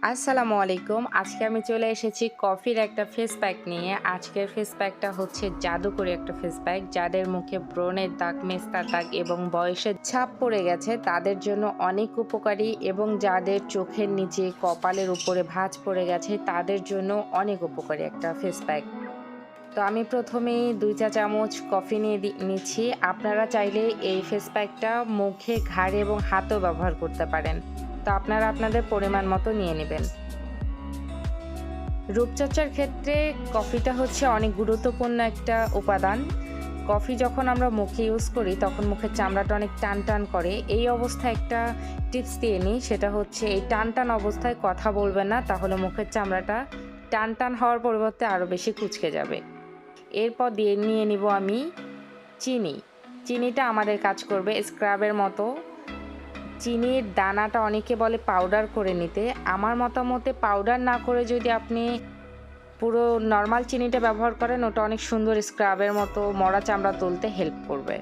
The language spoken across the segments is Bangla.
আসসালামু আলাইকুম। আজকে আমি চলে এসেছি কফির একটা ফেস প্যাক নিয়ে। আজকের ফেস প্যাকটা হচ্ছে জাদুকরি একটা ফেস প্যাক। যাদের মুখে ব্রণের দাগ, মেস্তার দাগ এবং বয়সের ছাপ পড়ে গেছে তাদের জন্য অনেক উপকারী, এবং যাদের চোখের নিচে, কপালের উপরে ভাঁজ পড়ে গেছে তাদের জন্য অনেক উপকারী একটা ফেস প্যাক। তো আমি প্রথমেই ২ চা চামচ কফি নিচ্ছি। আপনারা চাইলে এই ফেস প্যাকটা মুখে, ঘাড়ে এবং হাতেও ব্যবহার করতে পারেন। তো আপনারা আপনাদের পরিমাণ মতো নিয়ে নেবেন। রূপচর্চার ক্ষেত্রে কফিটা হচ্ছে অনেক গুরুত্বপূর্ণ একটা উপাদান। কফি যখন আমরা মুখে ইউজ করি তখন মুখের চামড়াটা অনেক টান করে। এই অবস্থায় একটা টিপস দিয়ে নিই, সেটা হচ্ছে এই টান অবস্থায় কথা বলবেন না, তাহলে মুখের চামড়াটা টান হওয়ার পরিবর্তে আরও বেশি কুঁচকে যাবে। এরপর নিয়ে নিব আমি চিনি। চিনিটা আমাদের কাজ করবে স্ক্রাবের মতো। চিনির দানাটা অনেকে বলে পাউডার করে নিতে। আমার মতামতে পাউডার না করে যদি আপনি পুরো নর্মাল চিনিটা ব্যবহার করেন, ওটা অনেক সুন্দর স্ক্রাবের মতো মরা চামড়া তুলতে হেল্প করবে।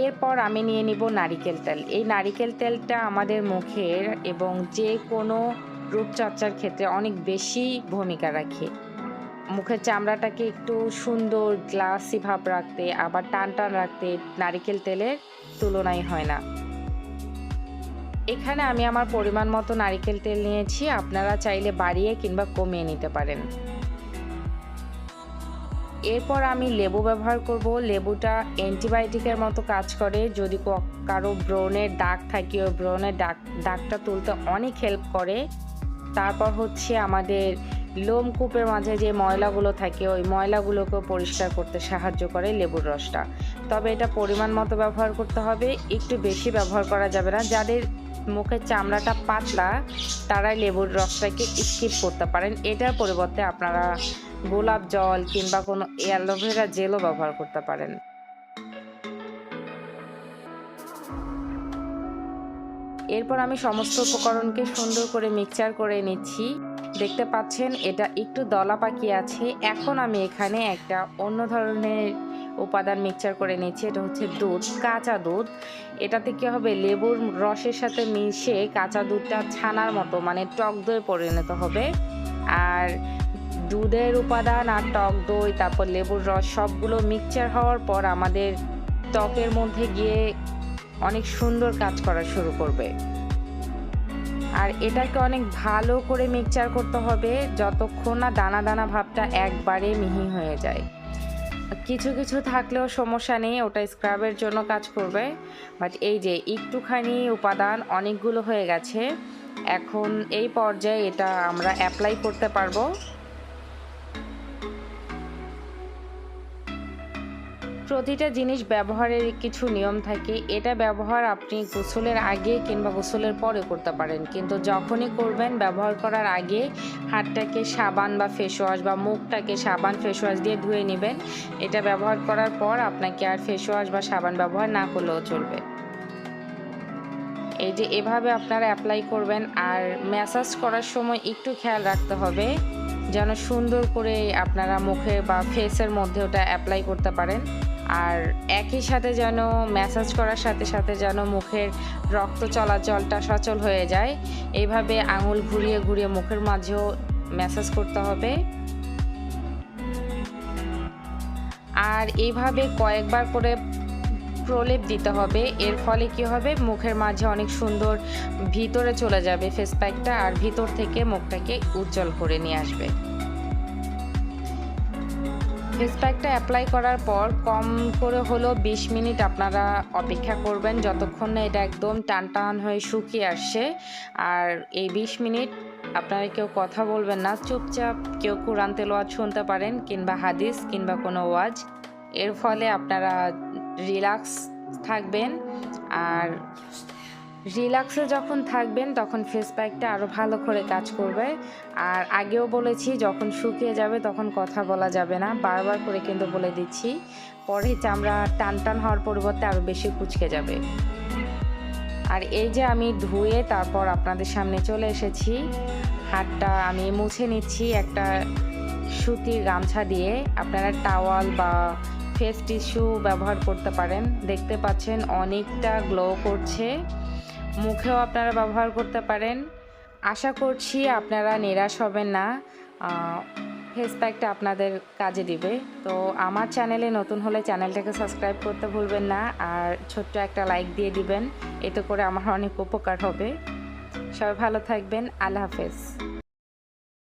এরপর আমি নিয়ে নিব নারিকেল তেল। এই নারিকেল তেলটা আমাদের মুখের এবং যে কোনো রূপচর্চার ক্ষেত্রে অনেক বেশি ভূমিকা রাখে। মুখের চামড়াটাকে একটু সুন্দর গ্লাসি ভাব রাখতে, আবার টান রাখতে নারিকেল তেলের তুলনাই হয় না। এখানে আমি আমার পরিমাণ মতো নারিকেল তেল নিয়েছি। আপনারা চাইলে বাড়িয়ে কিংবা কমিয়ে নিতে পারেন। এরপর আমি লেবু ব্যবহার করব। লেবুটা অ্যান্টিবায়োটিকের মতো কাজ করে। যদি কারো ব্রণের দাগ থাকে, ওই ব্রণের দাগটা তুলতে অনেক হেল্প করে। তারপর হচ্ছে আমাদের লোমকূপের মাঝে যে ময়লাগুলো থাকে, ওই ময়লাগুলোকেও পরিষ্কার করতে সাহায্য করে লেবুর রসটা। তবে এটা পরিমাণ মতো ব্যবহার করতে হবে, একটু বেশি ব্যবহার করা যাবে না। যাদের মুখের চামড়াটা পাতলা তারাই লেবুর রসটাকে স্কিপ করতে পারেন। এটার পরিবর্তে আপনারা গোলাপ জল কিংবা কোনো অ্যালোভেরা জেলও ব্যবহার করতে পারেন। এরপর আমি সমস্ত উপকরণকে সুন্দর করে মিক্সচার করে নিচ্ছি। দেখতে পাচ্ছেন এটা একটু দলা পাকিয়ে আছে। এখন আমি এখানে একটা অন্য ধরনের উপাদান মিক্সচার করে নিচ্ছি। এটা হচ্ছে দুধ, কাঁচা দুধ। এটাতে কি হবে, লেবুর রসের সাথে মিশে কাঁচা দুধটা ছানার মতো মানে টক দই পরিণত হবে। আর দুধের উপাদান আর টক দই, তারপর লেবুর রস সবগুলো মিক্সচার হওয়ার পর আমাদের ত্বকের মধ্যে গিয়ে অনেক সুন্দর কাজ করা শুরু করবে। আর এটাকে অনেক ভালো করে মিক্সচার করতে হবে যতক্ষণ না দানা দানা ভাবটা একবারে মিহি হয়ে যায়। কিছু থাকলেও সমস্যা নেই, ওটা স্ক্রাবের জন্য কাজ করবে। বাট এই যে একটুখানি উপাদান অনেকগুলো হয়ে গেছে, এখন এই পর্যায়ে এটা আমরা অ্যাপ্লাই করতে পারবো। প্রতিটা জিনিস ব্যবহারের কিছু নিয়ম থাকে। এটা ব্যবহার আপনি গোসলের আগে কিংবা গোসলের পরে করতে পারেন, কিন্তু যখনই করবেন ব্যবহার করার আগে হাতটাকে সাবান বা ফেস ওয়াশ বা মুখটাকে সাবান ফেস ওয়াশ দিয়ে ধুয়ে নেবেন। এটা ব্যবহার করার পর আপনাকে আর ফেস ওয়াশ বা সাবান ব্যবহার না করলেও চলবে। এই যে এভাবে আপনারা অ্যাপ্লাই করবেন। আর ম্যাসাজ করার সময় একটু খেয়াল রাখতে হবে যেন সুন্দর করে আপনারা মুখে বা ফেসের মধ্যে ওটা অ্যাপ্লাই করতে পারেন। আর একই সাথে যেন ম্যাসাজ করার সাথে সাথে যেন মুখের রক্ত চলাচলটা সচল হয়ে যায়। এইভাবে আঙুল ঘুরিয়ে মুখের মাঝেও ম্যাসাজ করতে হবে। আর এইভাবে কয়েকবার করে প্রলেপ দিতে হবে। এর ফলে কি হবে, মুখের মাঝে অনেক সুন্দর ভিতরে চলে যাবে ফেস প্যাকটা, আর ভিতর থেকে মুখটাকে উজ্জ্বল করে নিয়ে আসবে। ফেস প্যাকটা অ্যাপ্লাই করার পর কম করে হলো 20 মিনিট আপনারা অপেক্ষা করবেন, যতক্ষণ না এটা একদম টান হয়ে শুকিয়ে আসছে। আর এই 20 মিনিট আপনারা কেউ কথা বলবেন না, চুপচাপ কেউ কোরআন তেলাওয়াত শুনতে পারেন কিংবা হাদিস কিংবা কোনো ওয়াজ। এর ফলে আপনারা রিল্যাক্স থাকবেন। আর রিল্যাক্সে যখন থাকবেন তখন ফেস প্যাকটা আরও ভালো করে কাজ করবে। আর আগেও বলেছি, যখন শুকিয়ে যাবে তখন কথা বলা যাবে না, বারবার করে কিন্তু বলে দিচ্ছি। পরে চামড়া টান হওয়ার পরিবর্তে আরও বেশি কুঁচকে যাবে। আর এই যে আমি ধুয়ে তারপর আপনাদের সামনে চলে এসেছি। হাতটা আমি মুছে নিচ্ছি একটা সুতির গামছা দিয়ে। আপনারা টাওয়াল বা ফেস টিস্যু ব্যবহার করতে পারেন। দেখতে পাচ্ছেন অনেকটা গ্লো করছে। মুখেও আপনারা ব্যবহার করতে পারেন। আশা করছি আপনারা নিরাশ হবেন না। ফেস প্যাকটা আপনাদের কাজে দিবে। তো আমার চ্যানেলে নতুন হলে চ্যানেলটাকে সাবস্ক্রাইব করতে ভুলবেন না, আর ছোট্ট একটা লাইক দিয়ে দিবেন। এতে করে আমার অনেক উপকার হবে। সবাই ভালো থাকবেন। আল্লাহ হাফেজ।